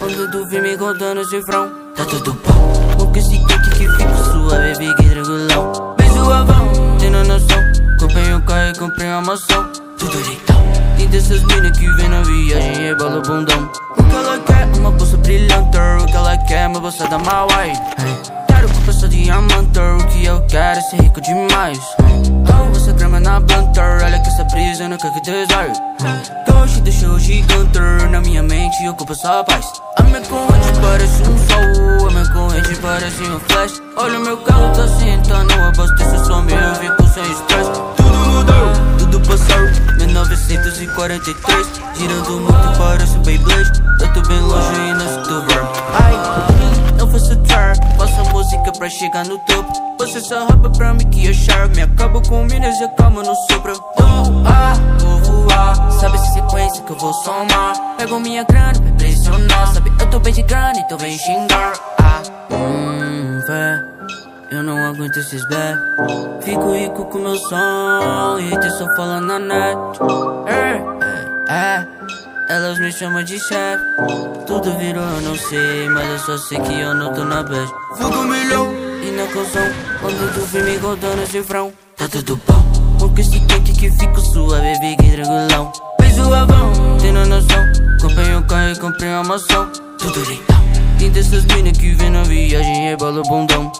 Quando tu vem me contando o cifrão, tá tudo bom. Porque esse cake que fica suave, fique tranquilão. Bem suavão, tendo noção. Comprei um carro e comprei uma mansão. Tudo deitão. Tem dessas minas que vem na viagem e rebola o bundão. O que ela quer, uma bolsa brilhante. O que ela quer, uma bolsa da Mauai. Quero com peça de diamante. O que eu quero é ser rico demais. Você grama na blunter. Olha que essa brisa não quer que desarme. Doce deixou gigante. Na minha mente ocupa só a paz. A minha corrente parece um sol. A minha corrente parece um flash. Olha o meu carro tá sentando. Abasteço só meu, eu fico sem estresse. Tudo mudou, tudo passou. 1943, girando muito parece Beyblade. Eu tô bem longe e não sinto verbo. Ai, eu faço trap, faço música pra chegar no topo. Você só rouba pra mim que eu sharp. Me acabo com minas e acalma no sopro. Vou voar, sabe essa sequência que eu vou somar. Pego minha grana pra impressionar. Sabe, eu tô bem de grana, então vem xingar. Fé, eu não aguento esses bad. Fico rico com meu som e te só falando na net. Elas me chamam de chefe. Tudo virou, eu não sei, mas eu só sei que eu não tô na bad. Fugo milhão e na canção. Quando tu vem me contando esse cifrão, tá tudo bom. Porque esse cake que fica suave, fique tranquilão. Bem suavão, tendo noção. Comprei um carro e comprei uma mansão. Tudo deitão. Tem dessas minas que vem na viagem e rebola o bundão.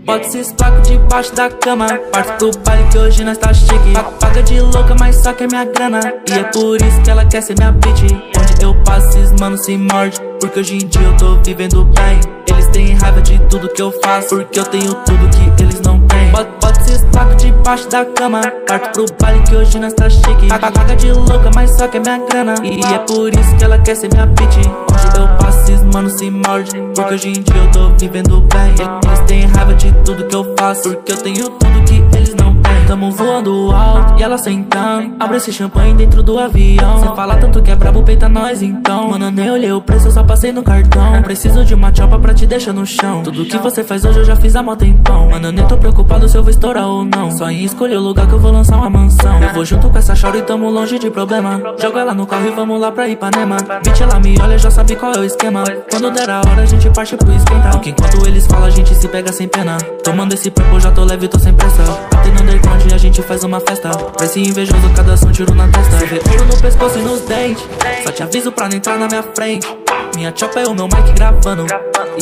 Bota esses placos debaixo da cama. Parte pro baile que hoje nós tá chique. Paga de louca, mas só quer minha grana. E é por isso que ela quer ser minha bitch. Onde eu passo, esses manos se morde. Porque hoje em dia eu tô vivendo bem. Eles têm raiva de tudo que eu faço. Porque eu tenho tudo que eles não têm. Bota esses placos debaixo da cama. Parte pro baile que hoje nós tá chique. Paga de louca, mas só quer minha grana. E é por isso que ela quer ser minha bitch. Onde eu passo, esses manos se morde. Porque hoje em dia eu tô vivendo bem. Eles têm raiva de tudo que eu faço. Porque eu tenho tudo que eles não têm. Tamo voando alto e ela sentando. Abre esse champanhe dentro do avião. Cê fala tanto que é brabo, peita nós então. Mano, eu nem olhei o preço, eu só passei no cartão. Não preciso de uma chopa pra te deixar no chão. Tudo que você faz hoje eu já fiz há mó tempão. Mano, eu nem tô preocupado se eu vou estourar ou não. Só em escolher o lugar que eu vou lançar uma mansão. Eu vou junto com essa shawty e tamo longe de problema. Jogo ela no carro e vamos lá pra Ipanema. Bitch, ela me olha, já sabe qual é o esquema. Quando der a hora a gente parte pro esquentar. Porque enquanto eles falam a gente se pega sem pena. Tomando esse papo já tô leve, tô sem pressa. Até no underground a gente faz uma festa. Pra esse invejoso cada ação tiro na testa. Vê ouro no pescoço e nos dentes. Só te aviso pra não entrar na minha frente. Minha chopa é o meu mic gravando.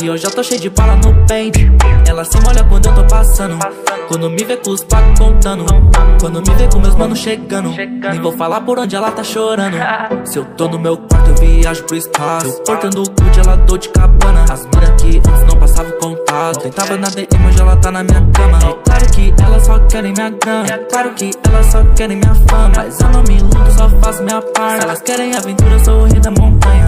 E eu já tô cheio de bala no pente. Ela se molha quando eu tô passando. Quando me vê com os pacos contando. Quando me vê com meus manos chegando. Nem vou falar por onde ela tá chorando. Se eu tô no meu quarto eu viajo pro espaço. Eu portando o cu de ela dou de cabana. As mina que antes não passava o contato. Tentava na DM, hoje ela tá na minha cama. É claro que elas só querem minha grana. É claro que elas só querem minha fama. Mas eu não me iludo, só faço minha parte. Se elas querem aventura, eu sou o rei da montanha.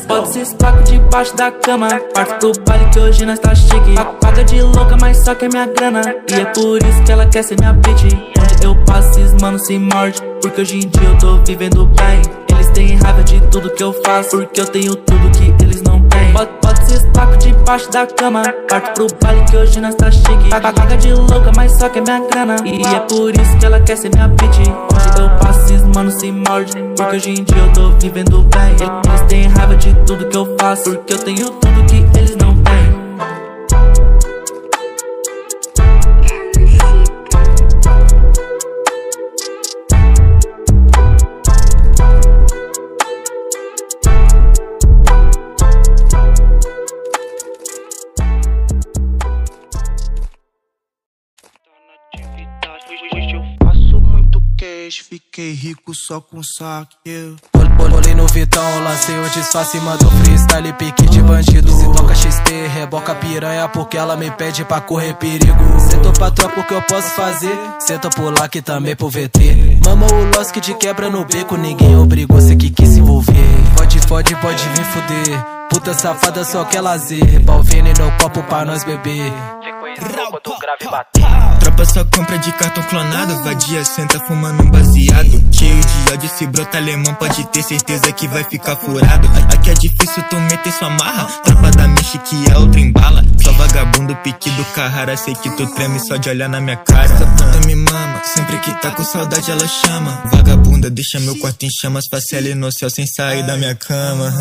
Bota esses placos debaixo da cama. Parte pro baile que hoje nós tá chique. Paga de louca, mas só quer minha grana. E é por isso que ela quer ser minha bitch. Onde eu passo, esses manos se morde. Porque hoje em dia eu tô vivendo bem. Eles têm raiva de tudo que eu faço. Porque eu tenho tudo que eles não têm. Bota esses placos debaixo da cama. Parte pro baile que hoje nós tá chique. Paga de louca, mas só quer minha grana. E é por isso que ela quer ser minha bitch. Onde eu passo, esses manos se morde. Porque hoje em dia eu tô vivendo bem. Eles têm raiva de tudo que eu faço. Porque eu tenho tudo que eles não têm. Hoje eu faço queijo, fiquei rico só com saque. Bolei no Vitão, lancei o disfarce, mando freestyle, pique de bandido. Se toca XT, reboca piranha porque ela me pede pra correr perigo. Sentou pra tropa o que eu posso fazer, senta por lá que também pro VT. Mama o Lost que te quebra no beco, ninguém obrigou, cê que quis se envolver. Pode vir fuder, puta safada só quer lazer. Balvene no copo pra nós beber. Quando o grave bater. Tropa só compra de cartão clonado, vadia senta fumando um baseado. Cheio de ódio, se brota alemão pode ter certeza que vai ficar furado. Aqui é difícil tu meter sua marra, tropa da mexe que é outra embala. Só vagabundo, pique do Carrara, sei que tu treme só de olhar na minha cara. Essa puta me mama, sempre que tá com saudade ela chama. Vagabunda deixa meu quarto em chamas, faça ela no céu sem sair da minha cama.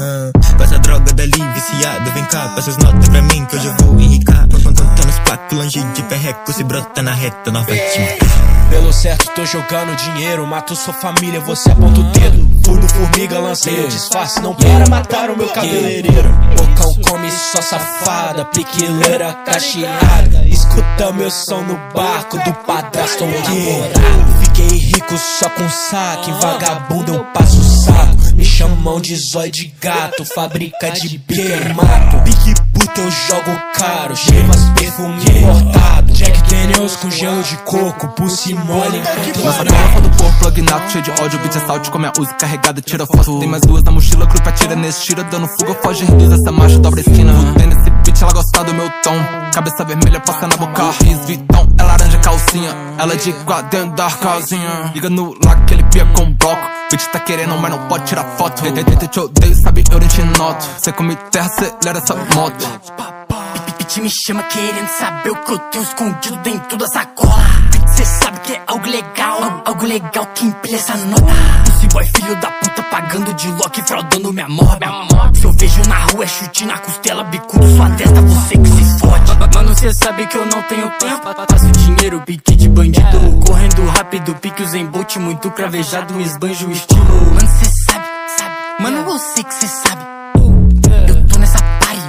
Passa droga dali, viciado, vem cá, passa as notas pra mim que hoje eu vou enricar. Contando os placos, longe de perreco, se brota na reta, nós vai te matar. Pelo certo tô jogando dinheiro, mato sua família, você aponta o dedo. Fui no formiga, lancei o disfarce, não para matar o meu cabeleireiro. Bocão come só safada, piquileira cacheada. Escuta meu som no barco do padrasto ou namorado. Fiquei rico só com saque, vagabundo eu passo o saco. Me chamam de zóio de gato, fábrica de bico mato. Pique puta eu jogo caro, chivas perfume importado. Jack Daniels com gelo de coco, pulse mole enquanto nossa garrafa do porco, plug nato, cheio de ódio, beat assalte com minha usa carregada, tira foto. Tem mais duas na mochila, cruz pra tira nesse tira, dando fuga, foge, reduz essa marcha, dobra a esquina. Tem nesse beat, ela gosta do meu tom, cabeça vermelha, passa na boca, Riz Vitão, é laranja calcinha, ela é de igual dentro da casinha. Liga no lá que ele pia com bloco, bitch tá querendo, mas não pode tirar foto. Te odeio, sabe, eu nem te noto, cê come terra, acelera essa moto. Bitch me chama querendo saber o que eu tenho escondido dentro da sacola. Cê sabe que é algo legal que empilha essa nota. Esse boy filho da puta pagando de Loki, fraudando minha moda. Se eu vejo na rua é chute na costela, bicudo sua testa, você que se fode. Mano, cê sabe que eu não tenho tempo, faço dinheiro, pique de bandido. Correndo rápido, pique o Zen Bolt, muito cravejado, esbanjo o estilo. Mano, cê sabe, mano, eu sei que cê sabe. Eu tô nessa party,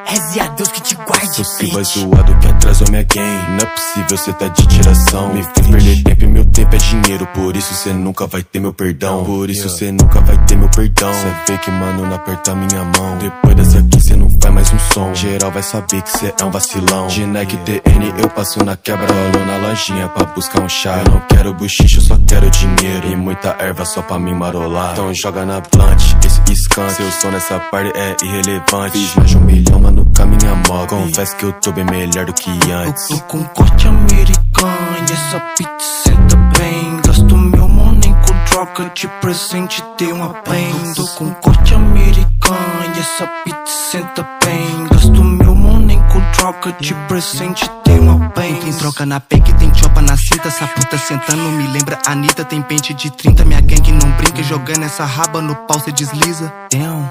reze a Deus que te guarde, sou Silva zoado que atrasou minha game. Não é possível cê tá de tiração. Me fez perder tempo e meu tempo é dinheiro. Por isso cê nunca vai ter meu perdão. Por isso cê nunca vai ter meu perdão. Cê vê que mano não aperta minha mão. Depois dessa aqui cê não faz mais um som. Geral vai saber que cê é um vacilão. De Nike TN eu passo na quebra, rolo na lojinha pra buscar um chá. Eu não quero buchicho, eu só quero dinheiro e muita erva só pra me marolar. Então joga na blunt, esse skunk. Seu som nessa parte é irrelevante. Fiz mais de 1 milhão, mano, com a minha mob. Confesso que eu tô bem melhor do que antes. Eu tô com corte americano e essa pizza senta bem. Gasto meu money com droga de presente, dei uma pen. Tô com corte americano e essa pizza senta bem. Gasto meu money com droga de presente, dei uma pen. Tem troca na PEC, tem chopa na cinta. Essa puta sentando me lembra Anitta. Tem pente de 30, minha gangue não brinca. Jogando essa raba no pau cê desliza.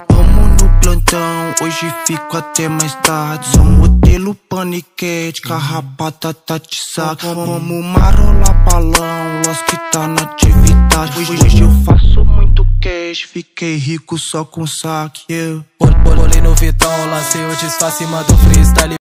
Vamos no plantão, hoje fico até mais tarde. Sou modelo paniquete, carrapada tá de saco. Vamos marolar balão, Lost que tá na atividade. Hoje eu faço muito cash, fiquei rico só com saque. Bolei no Vitão, lancei o disfarce, mando freestyle.